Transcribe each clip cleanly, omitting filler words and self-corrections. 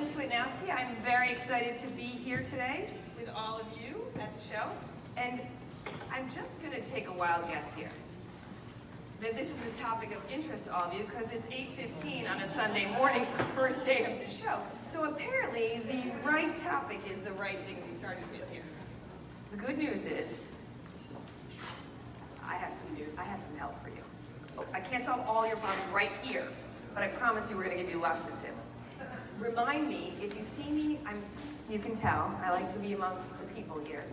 Switnowski. I'm very excited to be here today with all of you at the show. And I'm just going to take a wild guess here that this is a topic of interest to all of you because it's 8:15 on a Sunday morning, first day of the show. So apparently the right topic is the right thing we started with here. The good news is I have some help for you. Oh, I can't solve all your problems right here, but I promise you we're going to give you lots of tips. Remind me, if you see me, you can tell, I like to be amongst the people here.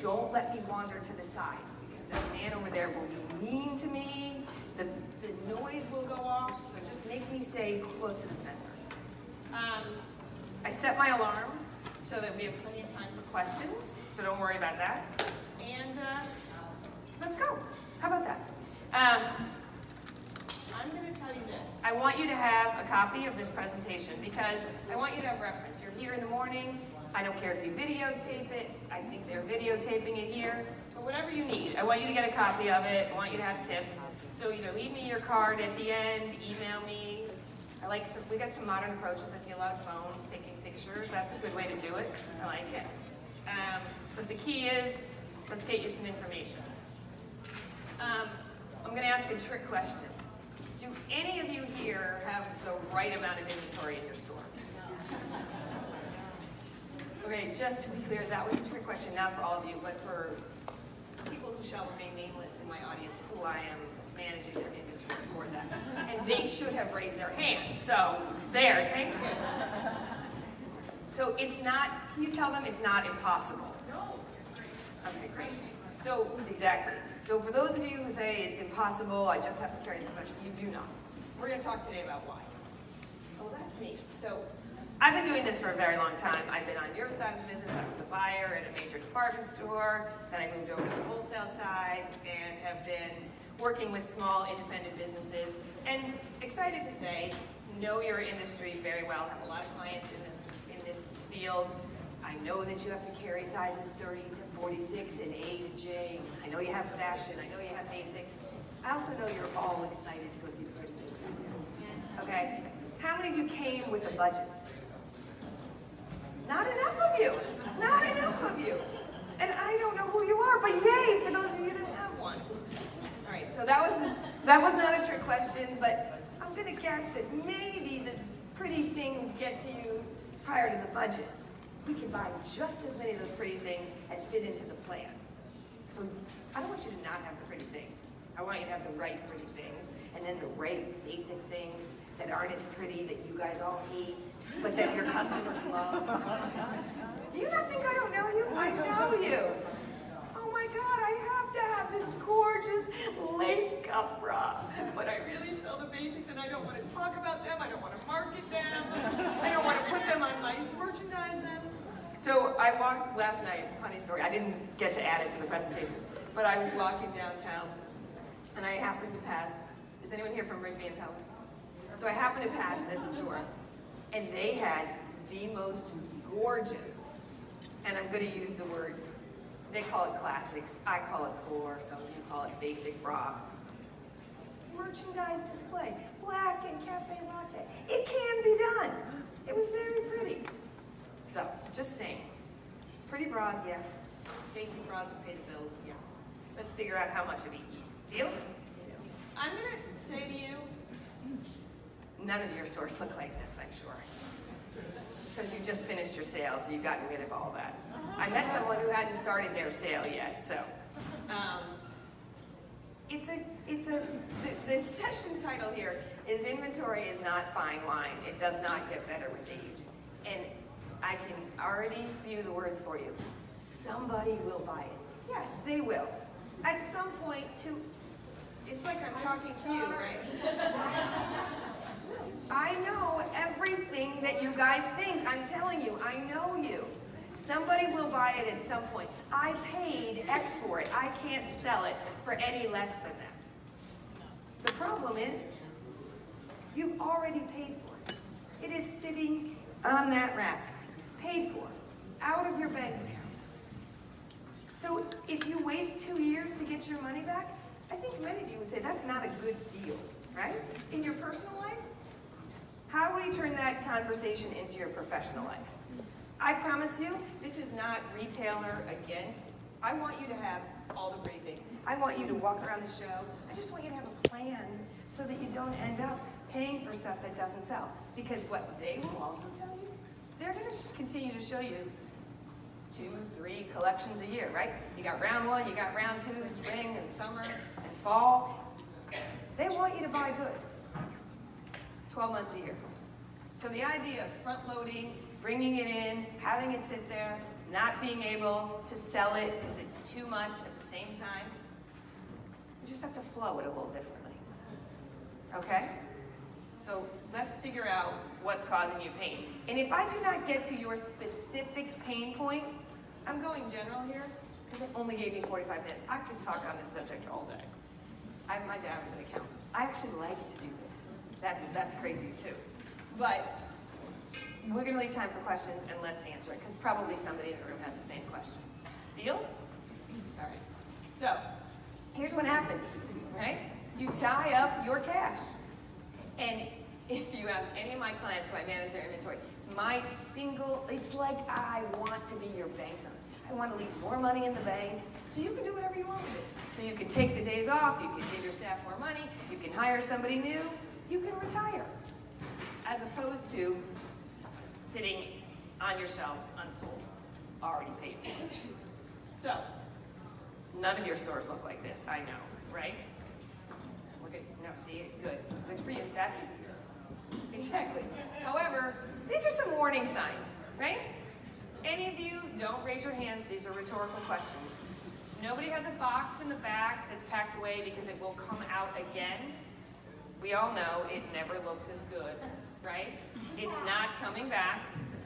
Don't let me wander to the sides, because that man over there will be mean to me, the noise will go off, so just make me stay close to the center. I set my alarm so that we have plenty of time for questions, so don't worry about that. And let's go. How about that? I'm going to tell you this. I want you to have a copy of this presentation because I want you to have reference. You're here in the morning. I don't care if you videotape it. I think they're videotaping it here. But whatever you need, I want you to get a copy of it. I want you to have tips. So either leave me your card at the end, email me. We got some modern approaches. I see a lot of phones taking pictures. That's a good way to do it. I like it. But the key is, let's get you some information. I'm going to ask a trick question. Do any of you here have the right amount of inventory in your store? Okay, just to be clear, that was a trick question, not for all of you, but for people who shall remain nameless in my audience, who I am managing their inventory for them. And they should have raised their hand. So, there, thank you. So it's not, can you tell them it's not impossible? No. Okay, great. So, exactly. So for those of you who say it's impossible, I just have to carry this much, you do not. We're going to talk today about why. Oh, that's me. So I've been doing this for a very long time. I've been on your side of the business. I was a buyer at a major department store. Then I moved over to the wholesale side and have been working with small independent businesses. And excited to say, know your industry very well. Have a lot of clients in this field. I know that you have to carry sizes 30 to 46 and A to J. I know you have fashion. I know you have basics. I also know you're all excited to go see the pretty things out there. Okay? How many of you came with a budget? Not enough of you. Not enough of you. And I don't know who you are, but yay for those of you who didn't have one. All right, so that was not a trick question, but I'm going to guess that maybe the pretty things get to you prior to the budget. We can buy just as many of those pretty things as fit into the plan. So I don't want you to not have the pretty things. I want you to have the right pretty things, and then the right basic things that aren't as pretty that you guys all hate, but that your customers love. Do you not think I don't know you? I know you. Oh my God, I have to have this gorgeous lace cup bra, but I really sell the basics and I don't want to talk about them, I don't want to market them, I don't want to put them on my merchandise them. So I walked last night, funny story, I didn't get to add it to the presentation, but I was walking downtown and I happened to pass, is anyone here from Rigby and Pelican? So I happened to pass that store and they had the most gorgeous, and I'm going to use the word, they call it classics, I call it core, some of you call it basic bra. Merchandise display, black and cafe latte. It can be done. It was very pretty. So, just saying. Pretty bras, yes. Basic bras that pay the bills, yes. Let's figure out how much of each. Deal? I'm going to say to you, none of your stores look like this, I'm sure. Because you just finished your sale, so you've gotten rid of all that. I met someone who hadn't started their sale yet, so. The session title here is Inventory is Not Fine Wine. It does not get better with age. And I can already spew the words for you. Somebody will buy it. Yes, they will. At some point, too. It's like I'm talking to you, right? I know everything that you guys think. I'm telling you, I know you. Somebody will buy it at some point. I paid X for it. I can't sell it for any less than that. The problem is, you've already paid for it. It is sitting on that rack, paid for, out of your bank account. So if you wait 2 years to get your money back, I think many of you would say that's not a good deal, right? In your personal life, How will you turn that conversation into your professional life? I promise you, this is not retailer against. I want you to have all the pretty things. I want you to walk around the show. I just want you to have a plan so that you don't end up paying for stuff that doesn't sell. Because what they will also tell you, they're going to continue to show you 2, 3 collections a year, right? You got round 1, you got round 2, spring and summer and fall. They want you to buy goods 12 months a year. So the idea of front loading, bringing it in, having it sit there, not being able to sell it because it's too much at the same time, you just have to flow it a little differently. Okay? So let's figure out what's causing you pain. And if I do not get to your specific pain point, I'm going general here because it only gave me 45 minutes. I could talk on this subject all day. My dad was an accountant. I actually like to do this. That's crazy too. But we're going to leave time for questions and let's answer it because probably somebody in the room has the same question. Deal? All right. So here's what happens, right? You tie up your cash. And if you ask any of my clients who I manage their inventory, it's like I want to be your banker. I want to leave more money in the bank so you can do whatever you want with it. So you can take the days off, you can give your staff more money, you can hire somebody new, you can retire. As opposed to sitting on your shelf unsold, already paid for. So, none of your stores look like this, I know, right? Look at, now see it, good for you, that's, exactly. However, these are some warning signs, right? Any of you, don't raise your hands, these are rhetorical questions. Nobody has a box in the back that's packed away because it will come out again. We all know it never looks as good, right? It's not coming back.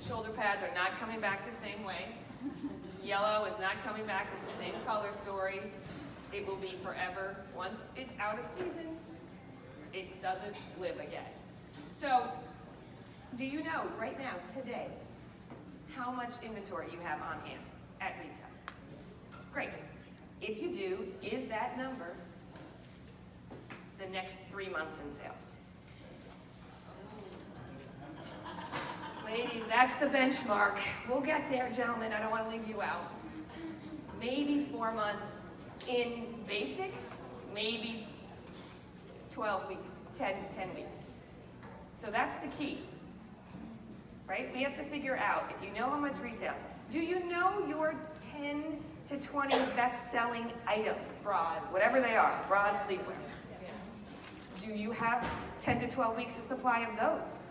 Shoulder pads are not coming back the same way. Yellow is not coming back as the same color story. It will be forever. Once it's out of season, it doesn't live again. So, do you know right now, today, how much inventory you have on hand at retail? Great. If you do, is that number the next 3 months in sales? Ladies, that's the benchmark. We'll get there, gentlemen. I don't want to leave you out. Maybe 4 months in basics, maybe 12 weeks, 10 weeks. So that's the key, right? We have to figure out, if you know how much retail, do you know your 10 to 20 best-selling items, bras, whatever they are, bras, sleepwear? Do you have 10 to 12 weeks of supply of those?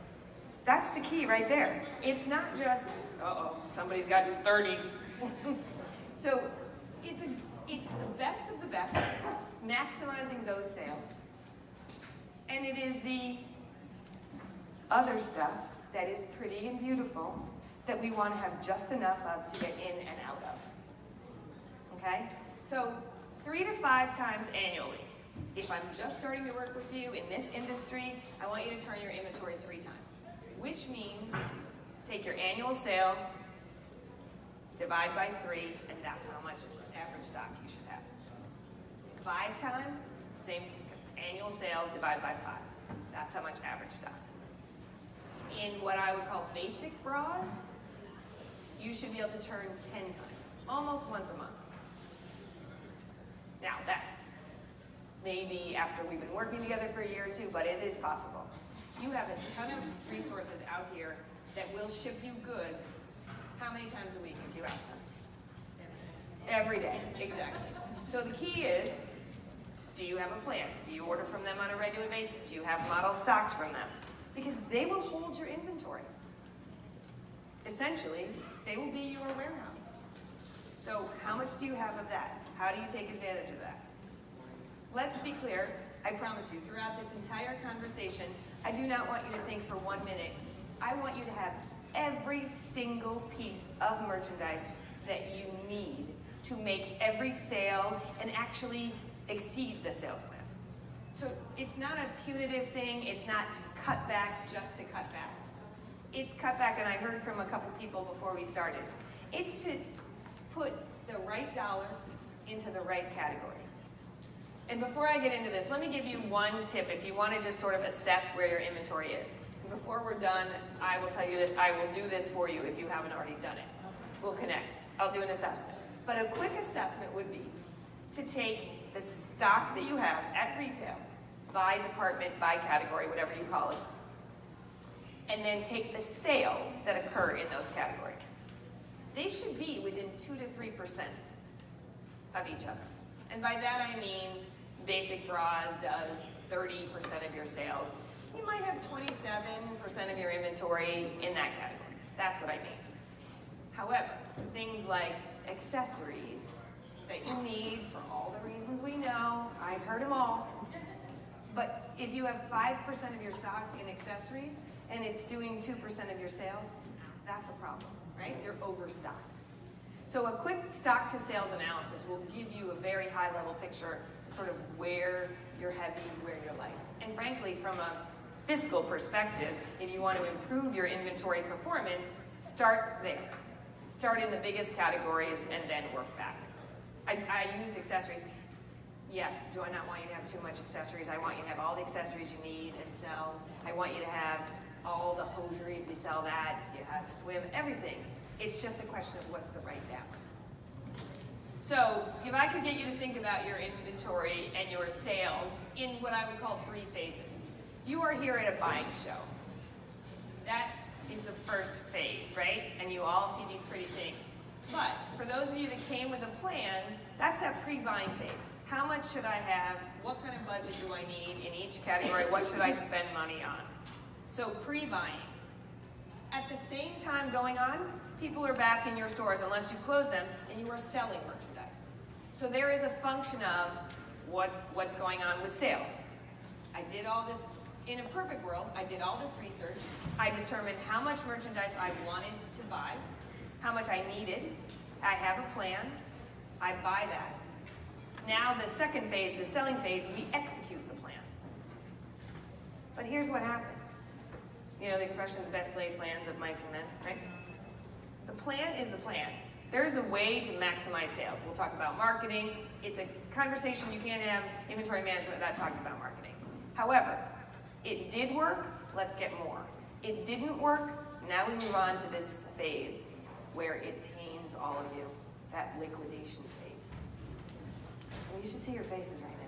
That's the key right there. It's not just, somebody's got 30. So it's the best of the best, maximizing those sales. And it is the other stuff that is pretty and beautiful that we want to have just enough of to get in and out of. Okay? So 3 to 5 times annually. If I'm just starting to work with you in this industry, I want you to turn your inventory 3 times. Which means take your annual sales, divide by 3, and that's how much average stock you should have. 5 times, same annual sales, divide by 5. That's how much average stock. In what I would call basic bras, you should be able to turn 10 times, almost once a month. Now that's maybe after we've been working together for a year or 2, but it is possible. You have a ton of resources out here that will ship you goods. How many times a week, if you ask them? Every day, exactly. So the key is, do you have a plan? Do you order from them on a regular basis? Do you have model stocks from them? Because they will hold your inventory. Essentially, they will be your warehouse. So how much do you have of that? How do you take advantage of that? Let's be clear, I promise you, throughout this entire conversation, I do not want you to think for 1 minute. I want you to have every single piece of merchandise that you need to make every sale and actually exceed the sales plan. So it's not a punitive thing, it's not cut back just to cut back. It's cut back, and I heard from a couple people before we started. It's to put the right dollars into the right categories. And before I get into this, let me give you one tip if you want to just sort of assess where your inventory is. before we're done, I will tell you this, I will do this for you if you haven't already done it. We'll connect. I'll do an assessment. But a quick assessment would be to take the stock that you have at retail, by department, by category, whatever you call it, and then take the sales that occur in those categories. They should be within 2 to 3% of each other. And by that I mean basic bras does 30% of your sales. You might have 27% of your inventory in that category. That's what I mean. However, things like accessories that you need for all the reasons we know, I've heard them all. But if you have 5% of your stock in accessories and it's doing 2% of your sales, that's a problem, right? You're overstocked. So a quick stock to sales analysis will give you a very high level picture, sort of where you're heavy, where you're light. And frankly, from a fiscal perspective, if you want to improve your inventory performance, start there. Start in the biggest categories and then work back. I used accessories. Yes, do I not want you to have too much accessories? I want you to have all the accessories you need and sell. I want you to have all the hosiery, we sell that. You have swim, everything. It's just a question of what's the right balance. So if I could get you to think about your inventory and your sales in what I would call 3 phases. You are here at a buying show. That is the first phase, right? And you all see these pretty things. But for those of you that came with a plan, that's that pre-buying phase. How much should I have? What kind of budget do I need in each category? What should I spend money on? So pre-buying. At the same time going on, people are back in your stores unless you've closed them and you are selling merchandise. So there is a function of what's going on with sales. I did all this, in a perfect world, I did all this research. I determined how much merchandise I wanted to buy, how much I needed. I have a plan. I buy that. Now the second phase, the selling phase, we execute the plan. But here's what happens. You know the expression, the best laid plans of mice and men, right? The plan is the plan. There's a way to maximize sales. We'll talk about marketing. It's a conversation you can't have inventory management without talking about marketing. However, it did work, let's get more. It didn't work, now we move on to this phase where it pains all of you, that liquidation phase. And you should see your faces right now.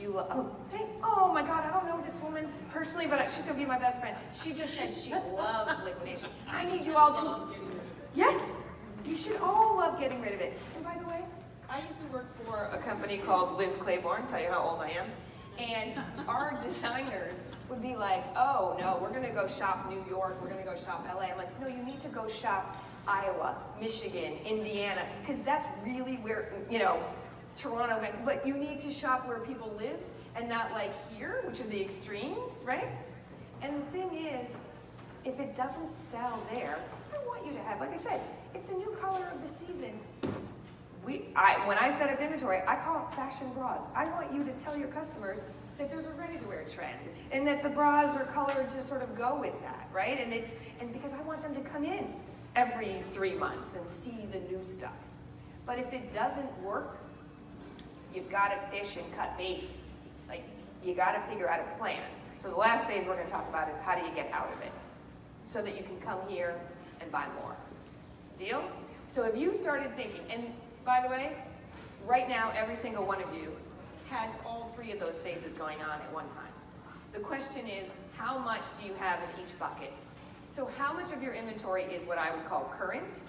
You're like, oh my God, I don't know this woman personally, but she's gonna be my best friend. She just said she loves liquidation. I need you all to, yes, you should all love getting rid of it. And by the way, I used to work for a company called Liz Claiborne, tell you how old I am. And our designers would be like, oh no, we're gonna go shop New York, we're gonna go shop LA. I'm like, no, you need to go shop Iowa, Michigan, Indiana, because that's really where, Toronto, but you need to shop where people live and not like here, which are the extremes, right? And the thing is, if it doesn't sell there, I want you to have, like I said, if the new color of the season, when I set up inventory, I call it fashion bras. I want you to tell your customers that there's a ready-to-wear trend and that the bras are colored to sort of go with that, right? And because I want them to come in every 3 months and see the new stuff. But if it doesn't work, you've got to fish and cut bait. Like, you got to figure out a plan. So the last phase we're going to talk about is how do you get out of it so that you can come here and buy more. Deal? So if you started thinking, and by the way, right now every single one of you has all 3 of those phases going on at one time. The question is, how much do you have in each bucket? So how much of your inventory is what I would call current,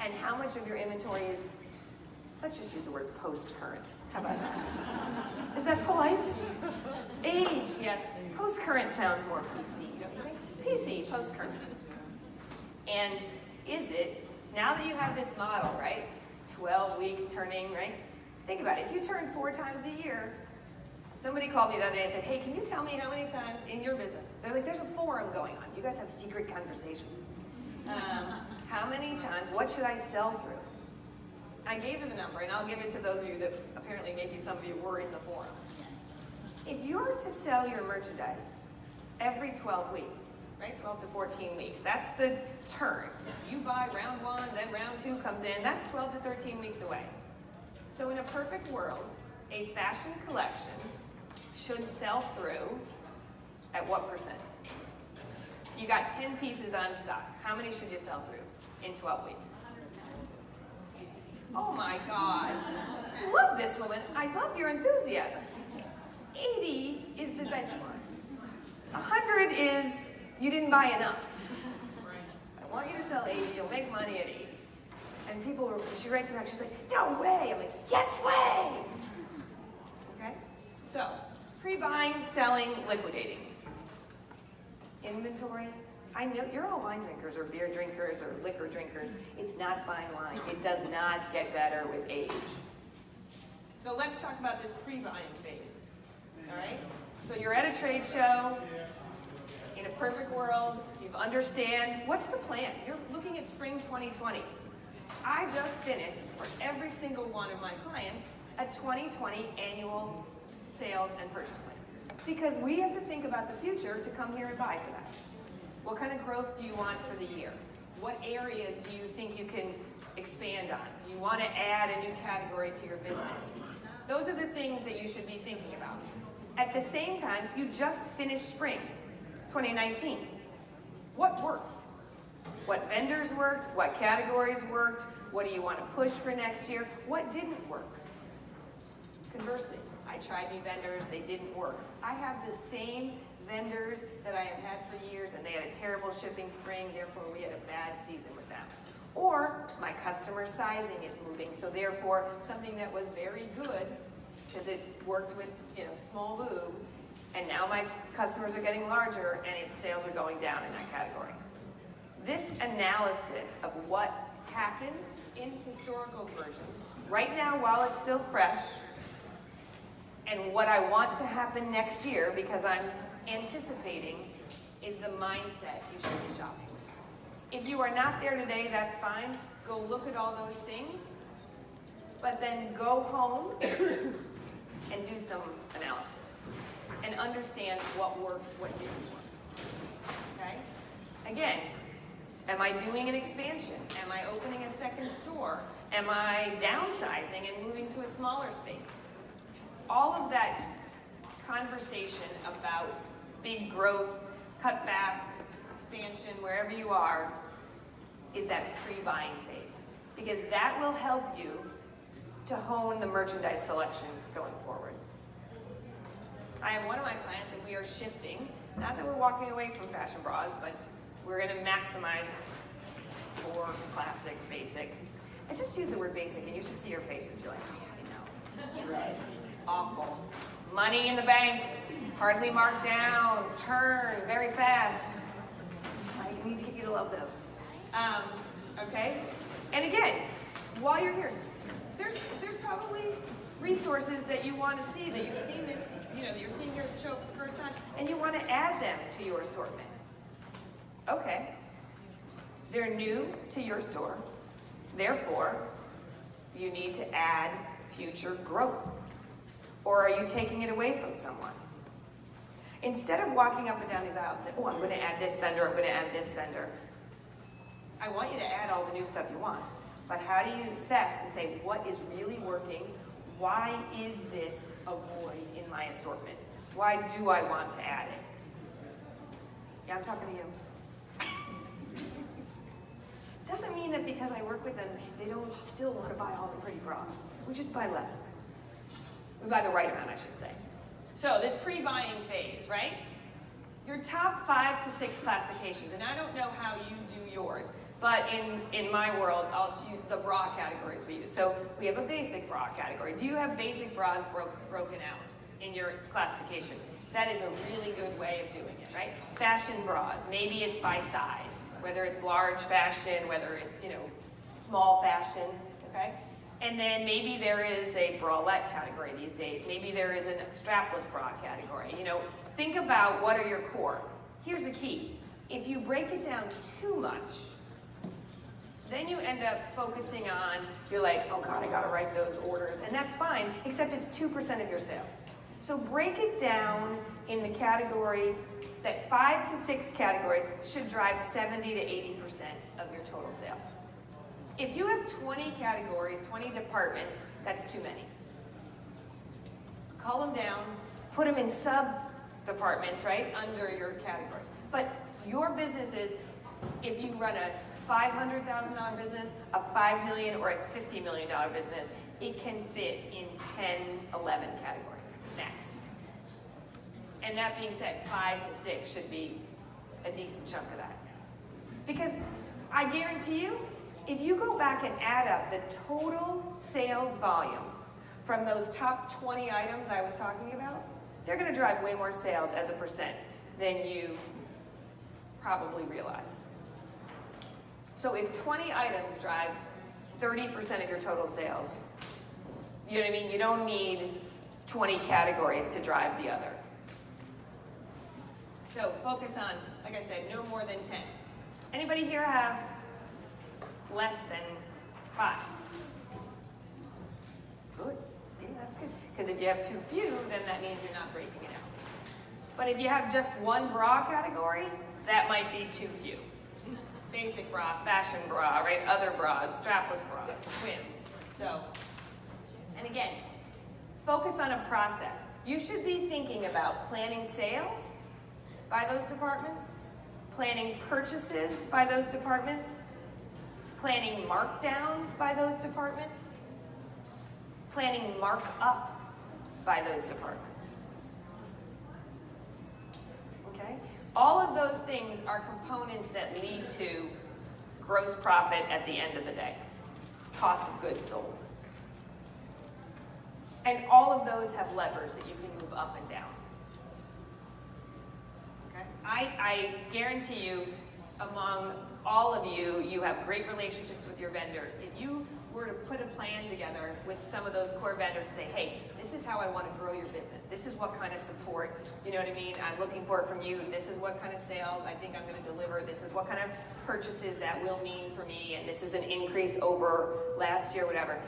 and how much of your inventory is, let's just use the word post-current. How about that? Is that polite? Aged, yes. Post-current sounds more PC, don't you think? PC, post-current. And is it, now that you have this model, right? 12 weeks turning, right? Think about it. If you turn 4 times a year, somebody called me the other day and said, hey, can you tell me how many times in your business? They're like, there's a forum going on. You guys have secret conversations. How many times? What should I sell through? I gave her the number, and I'll give it to those of you that apparently maybe some of you were in the forum. If yours to sell your merchandise every 12 weeks, right, 12 to 14 weeks, that's the turn. You buy round 1, then round 2 comes in, that's 12 to 13 weeks away. So in a perfect world, a fashion collection should sell through at what percent? You got 10 pieces on stock. How many should you sell through in 12 weeks? Oh my God. Love this woman. I love your enthusiasm. 80 is the benchmark. 100 is you didn't buy enough. I want you to sell 80, you'll make money at 80. And people were, she writes me back, she's like, no way. I'm like, yes way. Okay? So, pre-buying, selling, liquidating. Inventory. I know you're all wine drinkers or beer drinkers or liquor drinkers. It's not fine wine. It does not get better with age. So let's talk about this pre-buying phase. All right? So you're at a trade show. In a perfect world, you understand what's the plan. You're looking at spring 2020. I just finished for every single one of my clients a 2020 annual sales and purchase plan. Because we have to think about the future to come here and buy for that. What kind of growth do you want for the year? What areas do you think you can expand on? You want to add a new category to your business. Those are the things that you should be thinking about. At the same time, you just finished spring 2019. What worked? What vendors worked? What categories worked? What do you want to push for next year? What didn't work? Conversely, I tried new vendors, they didn't work. I have the same vendors that I have had for years and they had a terrible shipping spring, therefore we had a bad season with them. Or my customer sizing is moving, so therefore something that was very good because it worked with small boob, and now my customers are getting larger and its sales are going down in that category. This analysis of what happened in historical version, right now while it's still fresh, and what I want to happen next year because I'm anticipating is the mindset you should be shopping with. If you are not there today, that's fine. Go look at all those things, but then go home and do some analysis and understand what worked, what didn't work. Okay? Again, am I doing an expansion? Am I opening a second store? Am I downsizing and moving to a smaller space? All of that conversation about big growth, cutback, expansion, wherever you are, is that pre-buying phase. Because that will help you to hone the merchandise selection going forward. I have one of my clients and we are shifting, not that we're walking away from fashion bras, but we're gonna maximize core, classic, basic. I just use the word basic and you should see your faces. You're like, yeah, I know. Dread. Awful. Money in the bank, hardly marked down, turn very fast. I need to get you to love them. Okay? And again, while you're here, there's probably resources that you want to see, that you've seen this, that you're seeing here at the show for the first time, and you want to add them to your assortment. Okay. They're new to your store. Therefore, you need to add future growth. Or are you taking it away from someone? Instead of walking up and down these aisles and saying, oh, I'm going to add this vendor, I'm going to add this vendor. I want you to add all the new stuff you want. But how do you assess and say, what is really working? Why is this a void in my assortment? Why do I want to add it? Yeah, I'm talking to you. Doesn't mean that because I work with them, they don't still want to buy all the pretty bras. We just buy less. We buy the right amount, I should say. So this pre-buying phase, right? Your top 5 to 6 classifications, and I don't know how you do yours, but in my world, I'll do the bra categories we use. So we have a basic bra category. Do you have basic bras broken out in your classification? That is a really good way of doing it, right? Fashion bras, maybe it's by size, whether it's large fashion, whether it's, small fashion, okay? And then maybe there is a bralette category these days. Maybe there is a strapless bra category. Think about what are your core. Here's the key. If you break it down too much, then you end up focusing on, you're like, oh God, I gotta write those orders. And that's fine, except it's 2% of your sales. So break it down in the categories that 5 to 6 categories should drive 70 to 80% of your total sales. If you have 20 categories, 20 departments, that's too many. Call them down, put them in sub-departments, right, under your categories. But Your businesses, if you run a $500,000 business, a $5 million, or a $50 million business, it can fit in 10, 11 categories, max. And that being said, 5 to 6 should be a decent chunk of that. Because I guarantee you, if you go back and add up the total sales volume from those top 20 items I was talking about, they're going to drive way more sales as a percent than you probably realize. So if 20 items drive 30% of your total sales, you know what I mean? You don't need 20 categories to drive the other. So focus on, like I said, no more than 10. Anybody here have less than 5? Good. See, that's good. Because if you have too few, then that means you're not breaking it out. But if you have just one bra category, that might be too few. Basic bra, fashion bra, right? Other bras, strapless bras, swim. So, and again, focus on a process. You should be thinking about planning sales by those departments, planning purchases by those departments, planning markdowns by those departments, planning markup by those departments. Okay? All of those things are components that lead to gross profit at the end of the day, cost of goods sold. And all of those have levers that you can move up and down. Okay? I guarantee you, among all of you, you have great relationships with your vendors. If you were to put a plan together with some of those core vendors and say, hey, this is how I want to grow your business. This is what kind of support, you know what I mean? I'm looking for it from you. This is what kind of sales I think I'm going to deliver. This is what kind of purchases that will mean for me. And this is an increase over last year, whatever.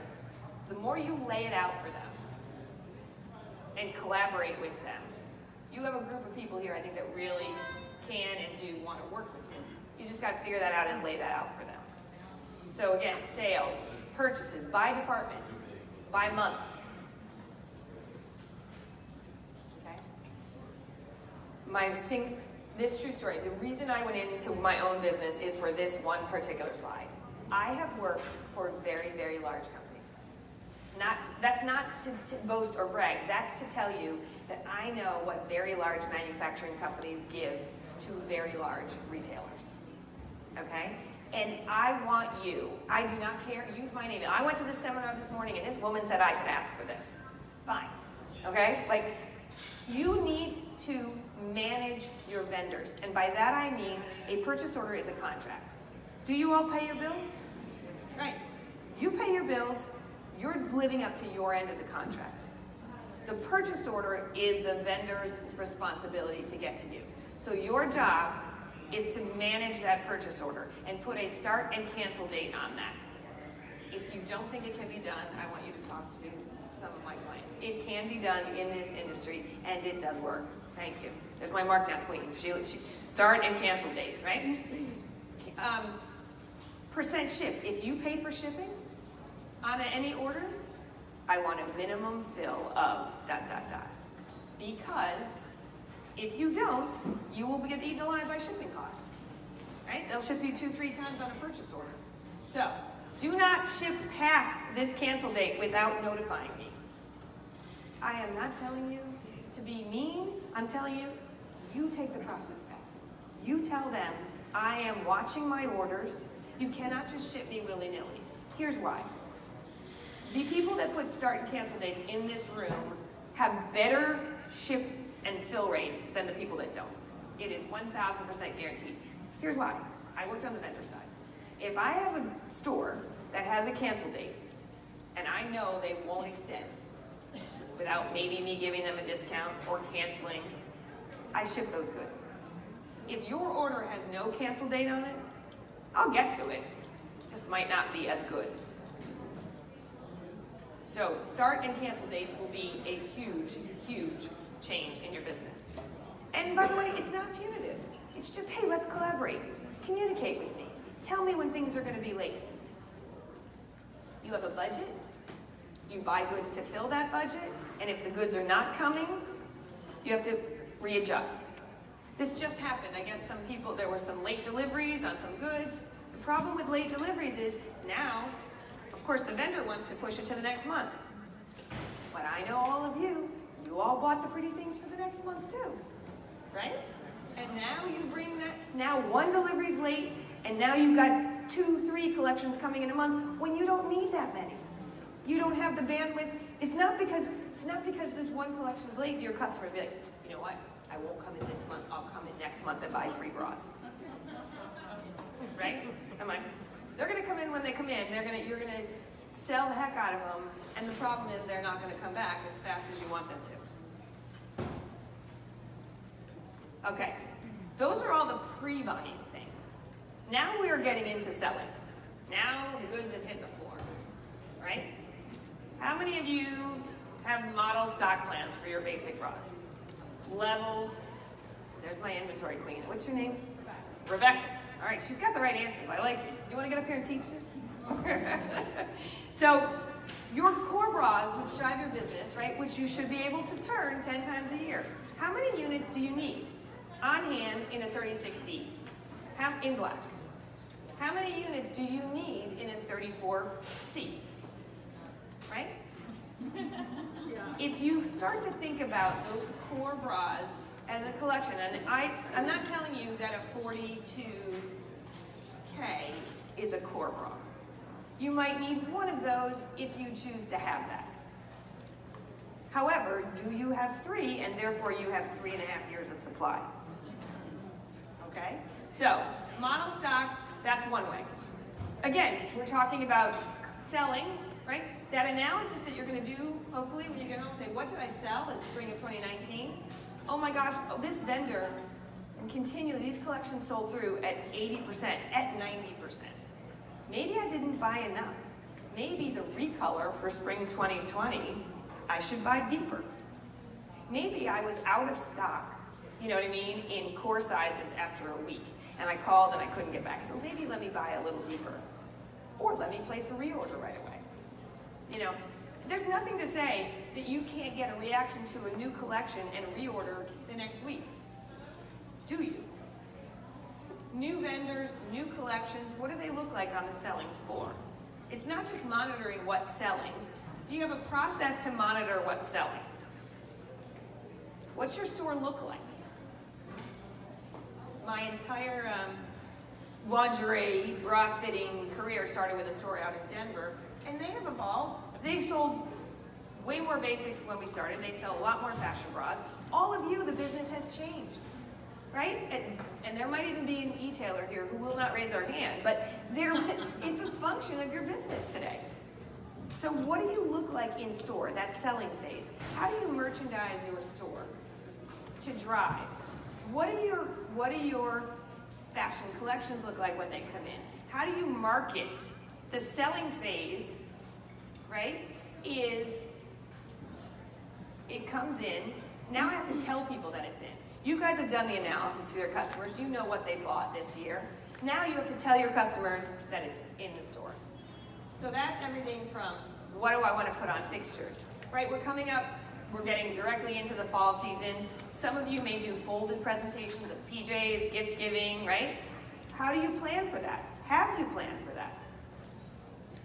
The more you lay it out for them and collaborate with them, you have a group of people here, I think, that really can and do want to work with you. You just got to figure that out and lay that out for them. So again, sales, purchases, by department, by month. Okay? This true story, the reason I went into my own business is for this one particular slide. I have worked for very, very large companies. That's not to boast or brag, that's to tell you that I know what very large manufacturing companies give to very large retailers. Okay? And I want you, I do not care, use my name. I went to this seminar this morning and this woman said I could ask for this. Fine. Okay? Like, you need to manage your vendors. And by that I mean a purchase order is a contract. Do you all pay your bills? Right. You pay your bills, you're living up to your end of the contract. The purchase order is the vendor's responsibility to get to you. So your job is to manage that purchase order and put a start and cancel date on that. If you don't think it can be done, I want you to talk to some of my clients. It can be done in this industry, and it does work. Thank you. There's my markdown queen. She start and cancel dates, right? Percent ship. If you pay for shipping on any orders, I want a minimum fill of ... Because if you don't, you will get eaten alive by shipping costs, right? They'll ship you 2-3 times on a purchase order. So, do not ship past this cancel date without notifying me. I am not telling you to be mean. I'm telling you, you take the process back. You tell them, I am watching my orders. You cannot just ship me willy-nilly. Here's why. The people that put start and cancel dates in this room have better ship and fill rates than the people that don't. It is 1,000% guaranteed. Here's why. I worked on the vendor side. If I have a store that has a cancel date, and I know they won't extend without maybe me giving them a discount or canceling, I ship those goods. If your order has no cancel date on it, I'll get to it. Just might not be as good. So start and cancel dates will be a huge, huge change in your business. And by the way, it's not punitive. It's just, hey, let's collaborate. Communicate with me. Tell me when things are going to be late. You have a budget. You buy goods to fill that budget. And if the goods are not coming, you have to readjust. This just happened. I guess there were some late deliveries on some goods. The problem with late deliveries is now, of course, the vendor wants to push it to the next month. But I know all of you all bought the pretty things for the next month too, right? And now you bring that, now one delivery's late, and now you've got 2, 3 collections coming in a month when you don't need that many. You don't have the bandwidth. It's not because this one collection's late, your customers be like, you know what? I won't come in this month, I'll come in next month and buy 3 bras. Right? I'm like, they're gonna come in when they come in, you're gonna sell the heck out of them, and the problem is they're not gonna come back as fast as you want them to. Okay, those are all the pre-buying things. Now we are getting into selling. Now the goods have hit the floor, right? How many of you have model stock plans for your basic bras? Levels. There's my inventory queen. What's your name? Rebecca. All right, she's got the right answers. I like it. You want to get up here and teach this? So, your core bras, which drive your business, right, which you should be able to turn 10 times a year. How many units do you need on hand in a 36D? In black. How many units do you need in a 34C? Right? If you start to think about those core bras as a collection, and I'm not telling you that a 42K is a core bra. You might need one of those if you choose to have that. However, do you have 3, and therefore you have 3.5 years of supply? Okay? So, model stocks, that's one way. Again, we're talking about selling, right? That analysis that you're going to do, hopefully, when you get home, say, what did I sell in spring of 2019? Oh my gosh, this vendor continually, these collections sold through at 80%, at 90%. Maybe I didn't buy enough. Maybe the recolor for spring 2020, I should buy deeper. Maybe I was out of stock, you know what I mean, in core sizes after a week. And I called and I couldn't get back. So maybe let me buy a little deeper. Or let me place a reorder right away. You know, there's nothing to say that you can't get a reaction to a new collection and reorder the next week. Do you? New vendors, new collections, what do they look like on the selling floor? It's not just monitoring what's selling. Do you have a process to monitor what's selling? What's your store look like? My entire lingerie bra fitting career started with a store out in Denver, and they have evolved. They sold way more basics when we started. They sell a lot more fashion bras. All of you, the business has changed, right? And there might even be an e-tailer here who will not raise their hand, but it's a function of your business today. So what do you look like in store, that selling phase? How do you merchandise your store to drive? What do your fashion collections look like when they come in? How do you market? The selling phase, right, it comes in. Now I have to tell people that it's in. You guys have done the analysis for your customers. You know what they bought this year. Now you have to tell your customers that it's in the store. So that's everything from what do I want to put on fixtures, right? We're coming up, we're getting directly into the fall season. Some of you may do folded presentations of PJs, gift giving, right? How do you plan for that? Have you planned for that?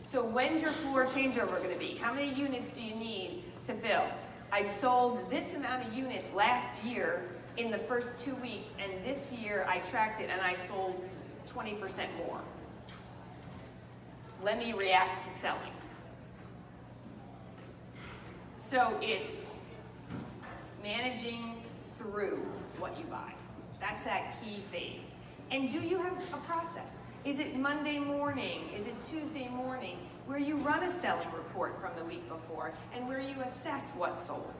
So when's your floor changeover going to be? How many units do you need to fill? I sold this amount of units last year in the first 2 weeks, and this year I tracked it and I sold 20% more. Let me react to selling. So it's managing through what you buy. That's that key phase. And do you have a process? Is it Monday morning? Is it Tuesday morning? Where you run a selling report from the week before and where you assess what's sold.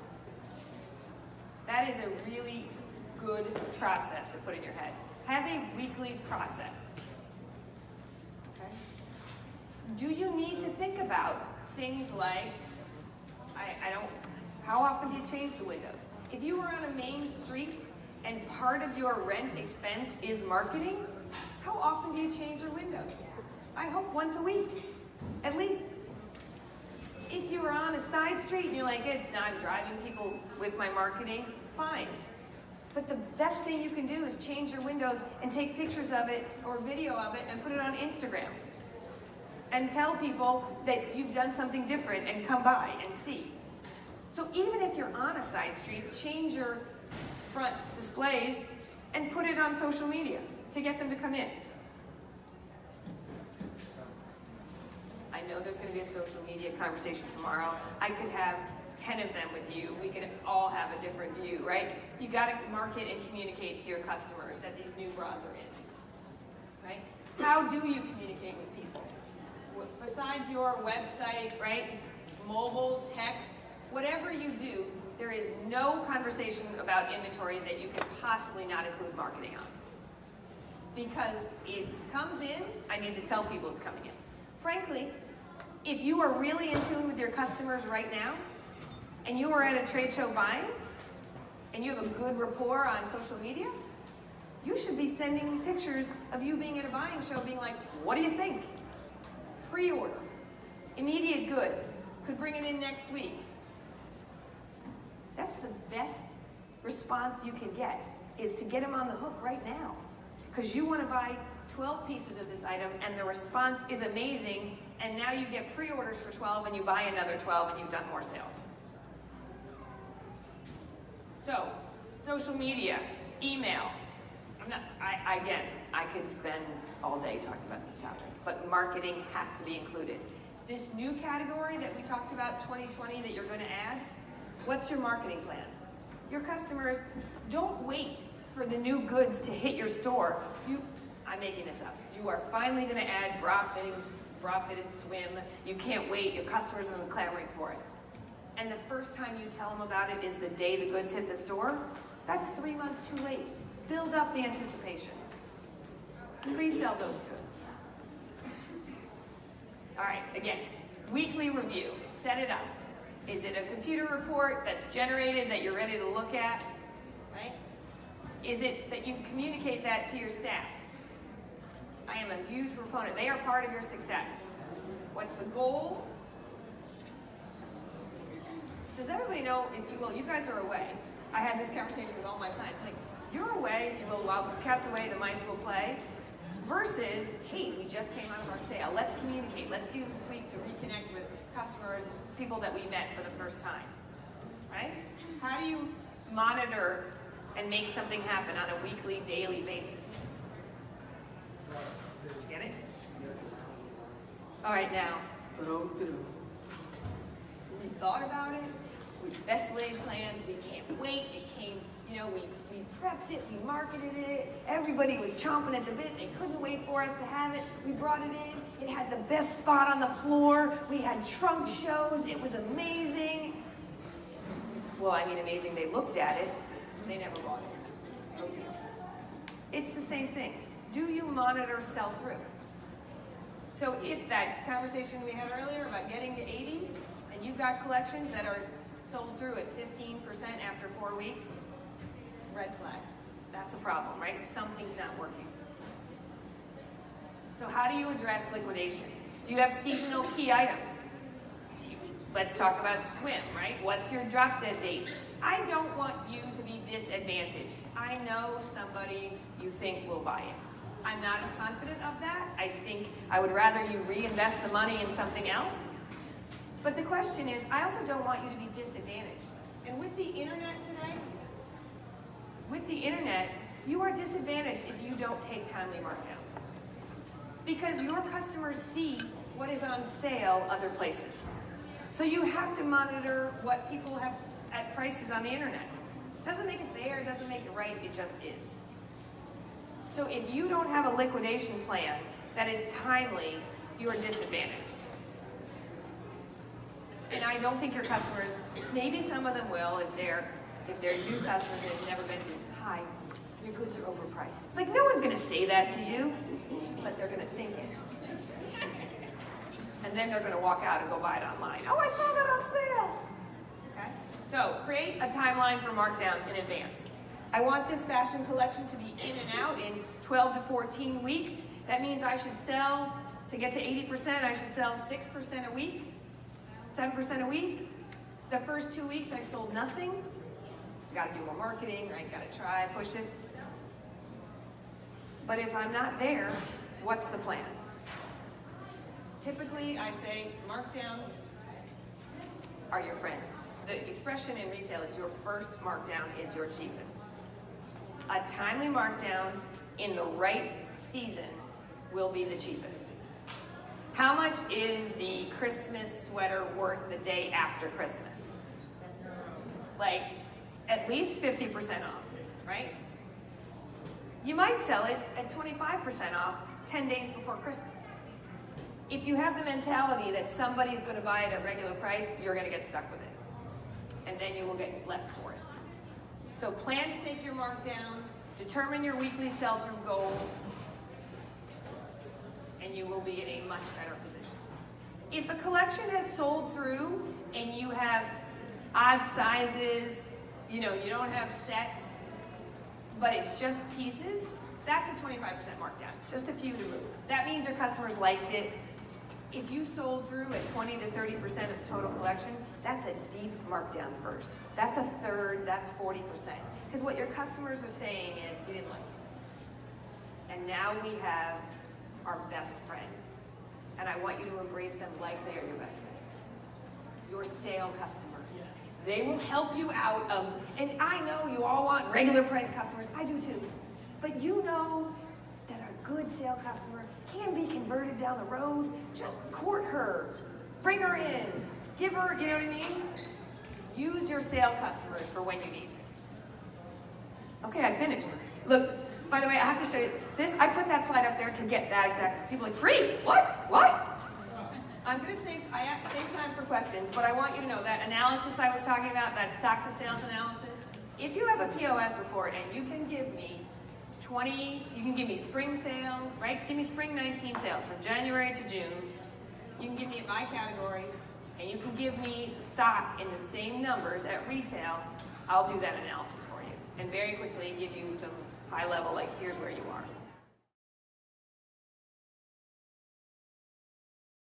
That is a really good process to put in your head. Have a weekly process. Okay? Do you need to think about things like, how often do you change the windows? If you were on a main street and part of your rent expense is marketing, how often do you change your windows? I hope once a week, at least. If you're on a side street and you're like, I'm driving people with my marketing, fine. But the best thing you can do is change your windows and take pictures of it or video of it and put it on Instagram. And tell people that you've done something different and come by and see. So even if you're on a side street, change your front displays and put it on social media to get them to come in. I know there's going to be a social media conversation tomorrow. I could have 10 of them with you. We could all have a different view, right? You got to market and communicate to your customers that these new bras are in, right? How do you communicate with people? Besides your website, right? Mobile, text, whatever you do, there is no conversation about inventory that you can possibly not include marketing on. Because it comes in, I need to tell people it's coming in. Frankly, if you are really in tune with your customers right now, and you are at a trade show buying, and you have a good rapport on social media, you should be sending pictures of you being at a buying show being like, what do you think? Pre-order, immediate goods, could bring it in next week. That's the best response you can get, is to get them on the hook right now. Because you want to buy 12 pieces of this item and the response is amazing, and now you get pre-orders for 12 and you buy another 12 and you've done more sales. So, social media, email. Again, I could spend all day talking about this topic, but marketing has to be included. This new category that we talked about, 2020, that you're going to add, what's your marketing plan? Your customers, don't wait for the new goods to hit your store. I'm making this up. You are finally going to add bra-fitted swim. You can't wait. Your customers are clamoring for it. And the first time you tell them about it is the day the goods hit the store. That's 3 months too late. Build up the anticipation. Pre-sell those goods. All right, again, weekly review. Set it up. Is it a computer report that's generated that you're ready to look at? Right? Is it that you communicate that to your staff? I am a huge proponent. They are part of your success. What's the goal? Does everybody know, if you will, you guys are away. I had this conversation with all my clients. Like, you're away, if you will, while the cat's away, the mice will play. Versus, hey, we just came out of our sale. Let's communicate. Let's use this week to reconnect with customers, people that we met for the first time. Right? How do you monitor and make something happen on a weekly, daily basis? Get it? All right, now. We thought about it. We best laid plans. We can't wait. It came, we prepped it. We marketed it. Everybody was chomping at the bit. They couldn't wait for us to have it. We brought it in. It had the best spot on the floor. We had trunk shows. It was amazing. Well, amazing. They looked at it. They never bought it. Oh dear. It's the same thing. Do you monitor sell-through? So if that conversation we had earlier about getting to 80, and you've got collections that are sold through at 15% after 4 weeks, red flag. That's a problem, right? Something's not working. So how do you address liquidation? Do you have seasonal key items? Let's talk about swim, right? What's your drop dead date? I don't want you to be disadvantaged. I know somebody you think will buy it. I'm not as confident of that. I think I would rather you reinvest the money in something else. But the question is, I also don't want you to be disadvantaged. And with the internet today, you are disadvantaged if you don't take timely markdowns. Because your customers see what is on sale other places. So you have to monitor what people have at prices on the internet. Doesn't make it fair, doesn't make it right, it just is. So if you don't have a liquidation plan that is timely, you are disadvantaged. And I don't think your customers, maybe some of them will, if they're new customers that have never been to, hi, your goods are overpriced. Like, no one's gonna say that to you, but they're gonna think it. And then they're gonna walk out and go buy it online. Oh, I saw that on sale. Okay? So create a timeline for markdowns in advance. I want this fashion collection to be in and out in 12 to 14 weeks. That means I should sell, to get to 80%, I should sell 6% a week, 7% a week. The first 2 weeks I sold nothing. Got to do more marketing, right? Got to try, push it. But if I'm not there, what's the plan? Typically, I say markdowns are your friend. The expression in retail is your first markdown is your cheapest. A timely markdown in the right season will be the cheapest. How much is the Christmas sweater worth the day after Christmas? Like, at least 50% off, right? You might sell it at 25% off 10 days before Christmas. If you have the mentality that somebody's going to buy it at regular price, you're going to get stuck with it. And then you will get less for it. So plan to take your markdowns, determine your weekly sell-through goals, and you will be in a much better position. If a collection has sold through and you have odd sizes, you don't have sets, but it's just pieces, that's a 25% markdown, just a few to move. That means your customers liked it. If you sold through at 20 to 30% of the total collection, that's a deep markdown first. That's a third, that's 40%. Because what your customers are saying is, we didn't like it. And now we have our best friend. And I want you to embrace them like they are your best friend. Your sale customer. Yes. They will help you out of, and I know you all want regular price customers, I do too. But you know that a good sale customer can be converted down the road. Just court her, bring her in, give her, you know what I mean? Use your sale customers for when you need to. Okay, I finished. Look, by the way, I have to show you this. I put that slide up there to get that exact. People are like, free? What? I'm going to save time for questions, but I want you to know that analysis I was talking about, that stock to sales analysis, if you have a POS report and you can give me you can give me spring sales, right? Give me spring 19 sales from January to June. You can give me it by category, and you can give me the stock in the same numbers at retail. I'll do that analysis for you, and very quickly give you some high level, like here's where you are.